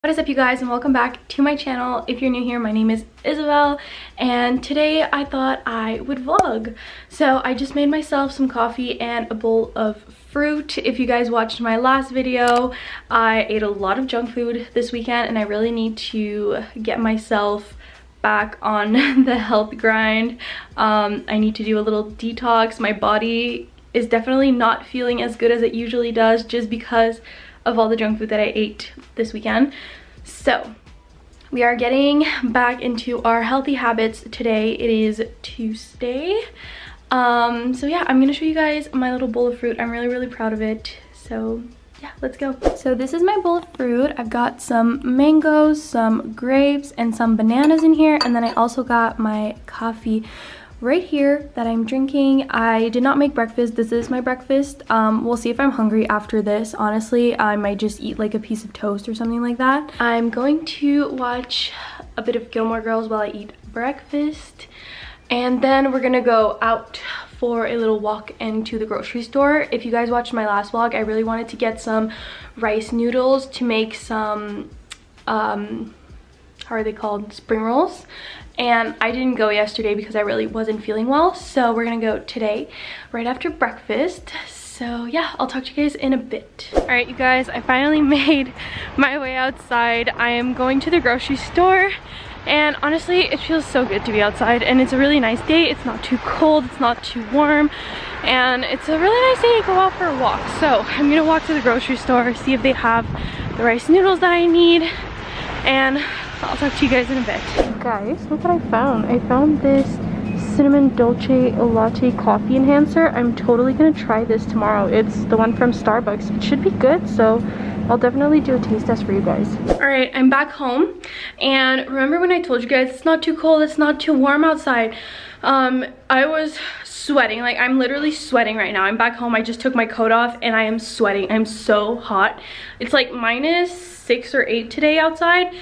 What is up, you guys, and welcome back to my channel. If you're new here, my name is Isabel, and today I thought I would vlog. So I just made myself some coffee and a bowl of fruit. If you guys watched my last video, I ate a lot of junk food this weekend and I really need to get myself back on the health grind. I need to do a little detox. My body is definitely not feeling as good as it usually does just because of all the junk food that I ate this weekend. So we are getting back into our healthy habits today. It is Tuesday. So yeah, I'm gonna show you guys my little bowl of fruit. I'm really proud of it. So yeah, let's go. So this is my bowl of fruit. I've got some mangoes, some grapes, and some bananas in here, and then I also got my coffee right here that I'm drinking. I did not make breakfast. This is my breakfast. We'll see if I'm hungry after this. Honestly, I might just eat like a piece of toast or something like that. I'm going to watch a bit of Gilmore Girls while I eat breakfast, and then we're gonna go out for a little walk into the grocery store. If you guys watched my last vlog, I really wanted to get some rice noodles to make some how are they called, spring rolls, and I didn't go yesterday because I really wasn't feeling well. So we're gonna go today right after breakfast. So yeah, I'll talk to you guys in a bit. All right, you guys, I finally made my way outside. I am going to the grocery store, and honestly it feels so good to be outside, and it's a really nice day. It's not too cold, it's not too warm, and it's a really nice day to go out for a walk. So I'm gonna walk to the grocery store, see if they have the rice noodles that I need, and I'll talk to you guys in a bit. Guys, look what I found. I found this cinnamon dolce latte coffee enhancer. I'm totally gonna try this tomorrow. It's the one from Starbucks. It should be good, so I'll definitely do a taste test for you guys. All right, I'm back home, and remember when I told you guys it's not too cold, it's not too warm outside? I was sweating. Like, I'm literally sweating right now. I'm back home. I just took my coat off and I am sweating. I'm so hot. It's like -6 or 8 today outside,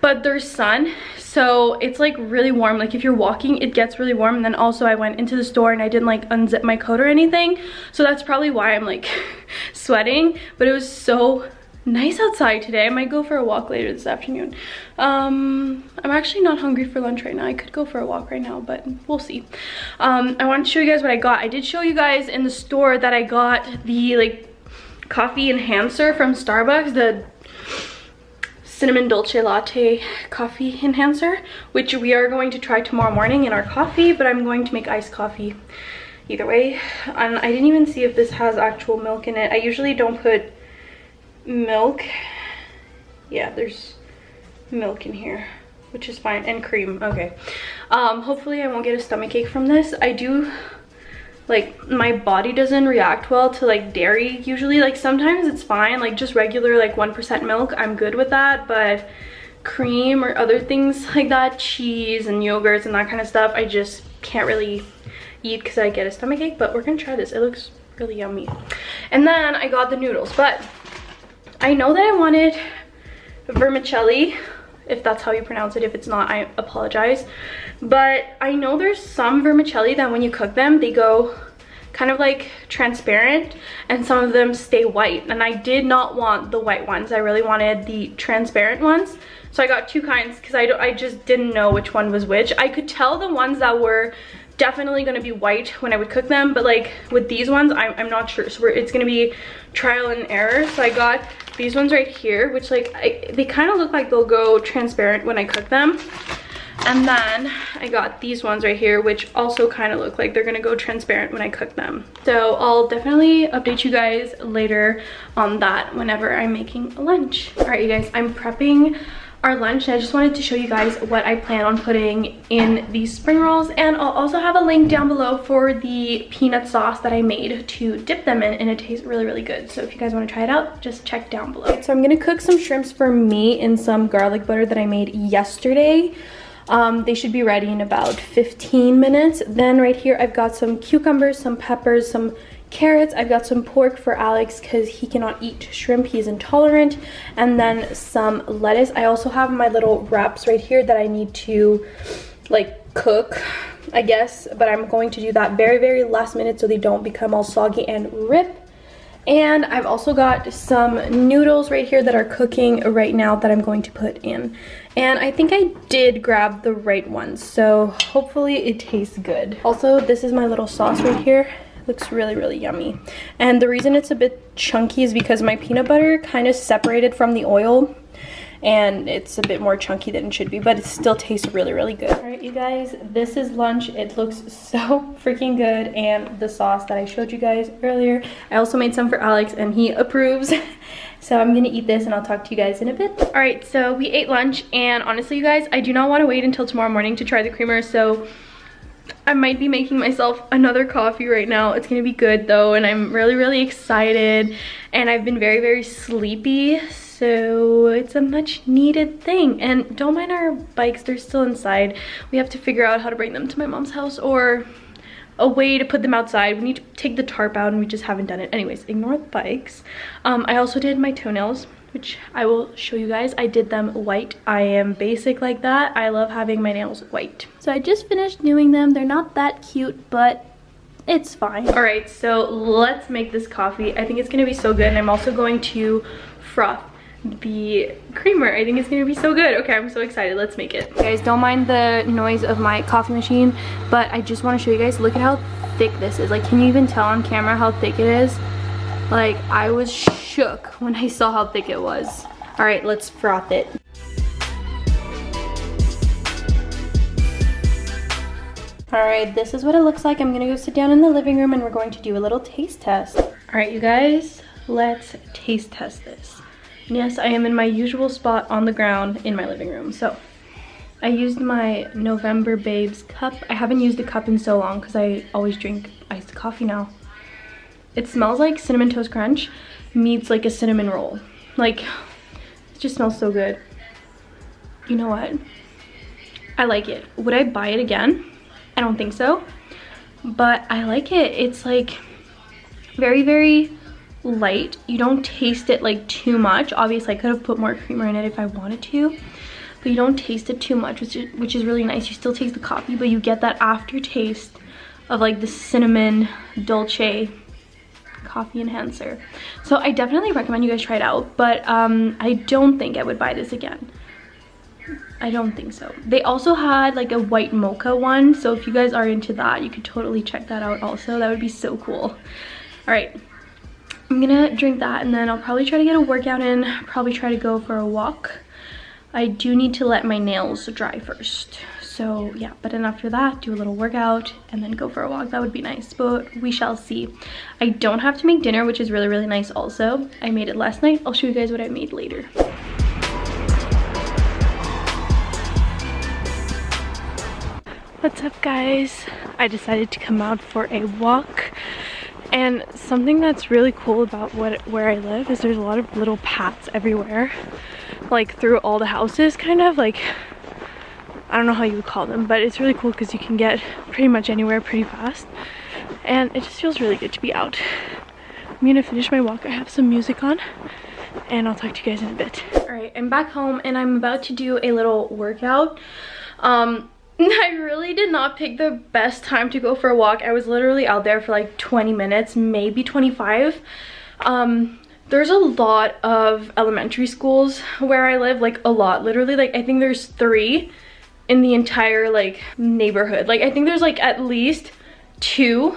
but there's sun, so it's like really warm. Like, if you're walking, it gets really warm. And then also I went into the store and I didn't like unzip my coat or anything, so that's probably why I'm like sweating. But it was so nice outside today. I might go for a walk later this afternoon. I'm actually not hungry for lunch right now. I could go for a walk right now, but we'll see. I wanted to show you guys what I got. I did show you guys in the store that I got the like coffee enhancer from Starbucks, the cinnamon dolce latte coffee enhancer, which we are going to try tomorrow morning in our coffee, but I'm going to make iced coffee either way. And I didn't even see if this has actual milk in it. I usually don't put milk. Yeah, there's milk in here, which is fine, and cream. Okay. Hopefully I won't get a stomachache from this. I do, like, my body doesn't react well to like dairy usually. Like, sometimes it's fine, like just regular like 1% milk, I'm good with that, but cream or other things like that, cheese and yogurts and that kind of stuff, I just can't really eat because I get a stomachache. But we're gonna try this. It looks really yummy. And then I got the noodles, but I know that I wanted vermicelli, if that's how you pronounce it. If it's not, I apologize. But I know there's some vermicelli that when you cook them, they go kind of like transparent, and some of them stay white. And I did not want the white ones. I really wanted the transparent ones. So I got two kinds because I just didn't know which one was which. I could tell the ones that were definitely going to be white when I would cook them, but like with these ones, I'm not sure. So it's going to be trial and error. So I got these ones right here, which like they kind of look like they'll go transparent when I cook them. And then I got these ones right here, which also kind of look like they're gonna go transparent when I cook them. So I'll definitely update you guys later on that whenever I'm making lunch. All right, you guys, I'm prepping our lunch, and I just wanted to show you guys what I plan on putting in these spring rolls, and I'll also have a link down below for the peanut sauce that I made to dip them in, and it tastes really good. So if you guys want to try it out, just check down below. So I'm gonna cook some shrimps for me in some garlic butter that I made yesterday. They should be ready in about 15 minutes. Then right here I've got some cucumbers, some peppers, some carrots. I've got some pork for Alex because he cannot eat shrimp, he's intolerant, and then some lettuce. I also have my little wraps right here that I need to like cook, I guess, but I'm going to do that very last minute so they don't become all soggy and rip. And I've also got some noodles right here that are cooking right now that I'm going to put in. And I think I did grab the right ones, so hopefully it tastes good. Also, this is my little sauce right here. Looks really, really yummy. And the reason it's a bit chunky is because my peanut butter kind of separated from the oil, and it's a bit more chunky than it should be, but it still tastes really, really good. All right, you guys, this is lunch. It looks so freaking good, and the sauce that I showed you guys earlier, I also made some for Alex, and he approves. So I'm gonna eat this, and I'll talk to you guys in a bit. All right, so we ate lunch, and honestly, you guys, I do not want to wait until tomorrow morning to try the creamer, so I might be making myself another coffee right now. It's gonna be good though, and I'm really, really excited, and I've been very, very sleepy. So it's a much needed thing. And don't mind our bikes, they're still inside. We have to figure out how to bring them to my mom's house or a way to put them outside. We need to take the tarp out and we just haven't done it. Anyways, ignore the bikes. I also did my toenails, which I will show you guys. I did them white. I am basic like that. I love having my nails white. So I just finished doing them. They're not that cute, but it's fine. All right, so let's make this coffee. I think it's gonna be so good. And I'm also going to froth the creamer. I think it's gonna be so good. Okay, I'm so excited. Let's make it. You guys, don't mind the noise of my coffee machine, but I just want to show you guys, look at how thick this is. Like, can you even tell on camera how thick it is? Like, I was shook when I saw how thick it was. All right, let's froth it. All right, this is what it looks like. I'm gonna go sit down in the living room and we're going to do a little taste test. All right, you guys, let's taste test this. Yes, I am in my usual spot on the ground in my living room. So I used my November Babes cup. I haven't used a cup in so long because I always drink iced coffee now. It smells like Cinnamon Toast Crunch meets like a cinnamon roll. Like, it just smells so good. You know what? I like it. Would I buy it again? I don't think so. But I like it. It's like very, very light. You don't taste it like too much. Obviously I could have put more creamer in it if I wanted to, but you don't taste it too much, which is really nice. You still taste the coffee, but you get that aftertaste of like the cinnamon dolce coffee enhancer. So I definitely recommend you guys try it out, but I don't think I would buy this again. I don't think so. They also had like a white mocha one, so if you guys are into that, you could totally check that out also. That would be so cool. All right, I'm gonna drink that and then I'll probably try to get a workout in, probably try to go for a walk. I do need to let my nails dry first. So yeah, but then after that, do a little workout and then go for a walk. That would be nice, but we shall see. I don't have to make dinner, which is really, really nice also. I made it last night. I'll show you guys what I made later. What's up, guys? I decided to come out for a walk. And something that's really cool about where I live is there's a lot of little paths everywhere, like through all the houses, kind of like, I don't know how you would call them, but it's really cool because you can get pretty much anywhere pretty fast, and it just feels really good to be out. I'm gonna finish my walk. I have some music on and I'll talk to you guys in a bit. All right, I'm back home and I'm about to do a little workout. I really did not pick the best time to go for a walk. I was literally out there for like 20 minutes, maybe 25. There's a lot of elementary schools where I live, like a lot, literally, like I think there's 3 in the entire like neighborhood. Like I think there's like at least 2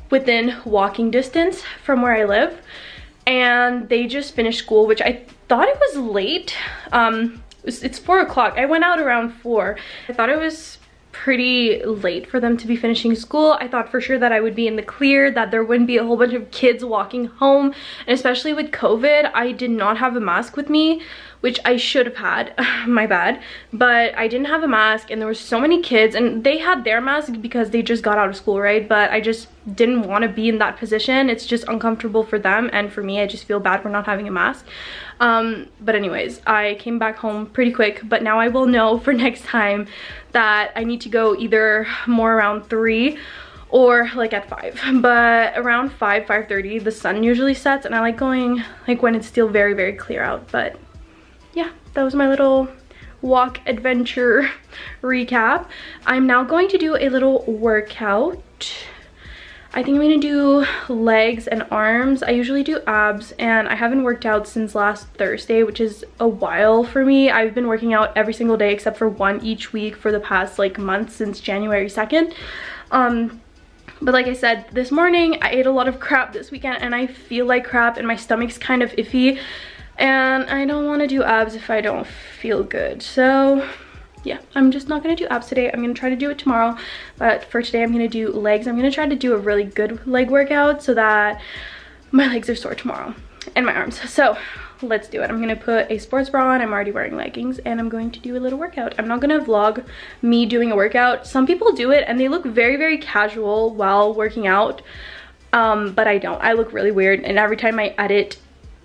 within walking distance from where I live, and they just finished school, which I thought it was late. It's 4 o'clock. I went out around 4. I thought it was pretty late for them to be finishing school. I thought for sure that I would be in the clear, that there wouldn't be a whole bunch of kids walking home, and especially with COVID, I did not have a mask with me, which I should have had. My bad. But I didn't have a mask and there were so many kids, and they had their mask because they just got out of school, right? But I just didn't want to be in that position. It's just uncomfortable for them, and for me, I just feel bad for not having a mask. But anyways, I came back home pretty quick, but now I will know for next time that I need to go either more around 3 or like at 5, but around 5:30 the sun usually sets, and I like going like when it's still very, very clear out. But yeah, that was my little walk adventure recap. I'm now going to do a little workout. I think I'm gonna do legs and arms. I usually do abs, and I haven't worked out since last Thursday, which is a while for me. I've been working out every single day except for one each week for the past like month, since January 2nd. But like I said, this morning I ate a lot of crap this weekend and I feel like crap and my stomach's kind of iffy, and I don't want to do abs if I don't feel good. So yeah, I'm just not gonna do abs today. I'm gonna try to do it tomorrow, but for today I'm gonna do legs. I'm gonna try to do a really good leg workout so that my legs are sore tomorrow, and my arms. So let's do it. I'm gonna put a sports bra on. I'm already wearing leggings, and I'm going to do a little workout. I'm not gonna vlog me doing a workout. Some people do it and they look very, very casual while working out, but I don't. I look really weird, and every time I edit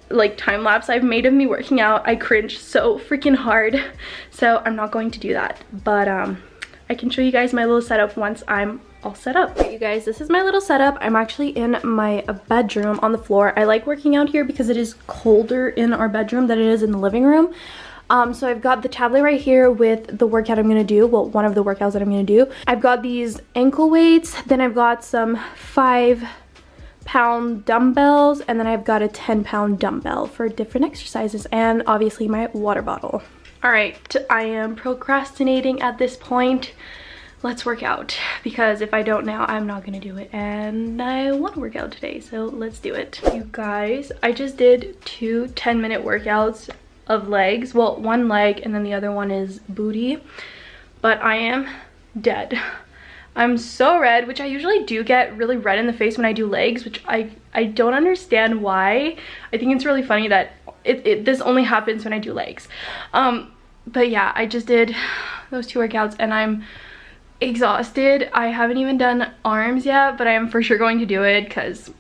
like time lapse I've made of me working out, I cringe so freaking hard. So I'm not going to do that, but I can show you guys my little setup once I'm all set up. Right, you guys, this is my little setup. I'm actually in my bedroom on the floor. I like working out here because it is colder in our bedroom than it is in the living room. So I've got the tablet right here with the workout I'm gonna do. Well, one of the workouts that I'm gonna do. I've got these ankle weights, then I've got some 5-pound dumbbells, and then I've got a 10-pound dumbbell for different exercises, and obviously my water bottle. All right, I am procrastinating at this point. Let's work out, because if I don't now, I'm not gonna do it, and I want to work out today, so let's do it. You guys, I just did 2 10-minute workouts of legs. Well, one leg and then the other one is booty, but I am dead. I'm so red, which I usually do get really red in the face when I do legs, which I don't understand why. I think it's really funny that this only happens when I do legs. But yeah, I just did those 2 workouts and I'm exhausted. I haven't even done arms yet, but I am for sure going to do it because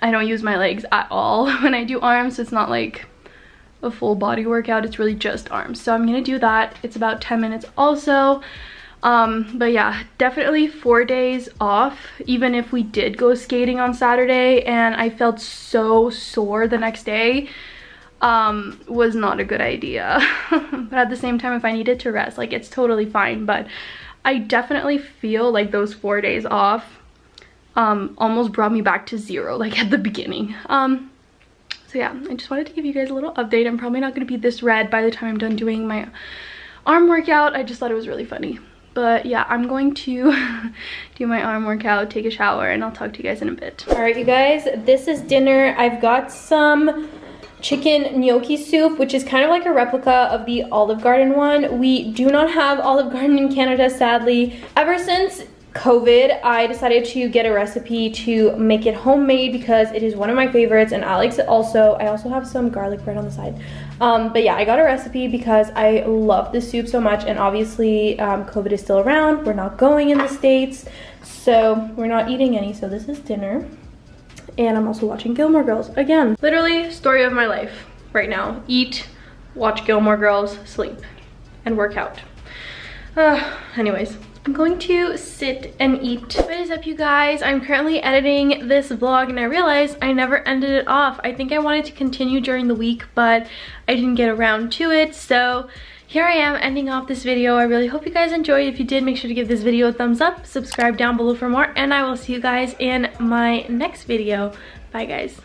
I don't use my legs at all when I do arms. So it's not like a full body workout, it's really just arms. So I'm gonna do that. It's about 10 minutes also. But yeah, definitely 4 days off, even if we did go skating on Saturday and I felt so sore the next day, was not a good idea. But at the same time, if I needed to rest, like, it's totally fine. But I definitely feel like those 4 days off almost brought me back to 0, like at the beginning. So yeah, I just wanted to give you guys a little update. I'm probably not going to be this red by the time I'm done doing my arm workout. I just thought it was really funny. But yeah, I'm going to do my arm workout, take a shower, and I'll talk to you guys in a bit. All right, you guys, this is dinner. I've got some chicken gnocchi soup, which is kind of like a replica of the Olive Garden one. We do not have Olive Garden in Canada, sadly. Ever since COVID, I decided to get a recipe to make it homemade because it is one of my favorites, and Alex also. I also have some garlic bread on the side. But yeah, I got a recipe because I love this soup so much, and obviously COVID is still around. We're not going in the States, so we're not eating any. So this is dinner, and I'm also watching Gilmore Girls again. Literally, story of my life right now. Eat, watch Gilmore Girls, sleep, and work out. Anyways. I'm going to sit and eat. What is up, you guys? I'm currently editing this vlog and I realized I never ended it off. I think I wanted to continue during the week, but I didn't get around to it. So here I am ending off this video. I really hope you guys enjoyed. If you did, make sure to give this video a thumbs up, subscribe down below for more, and I will see you guys in my next video. Bye, guys.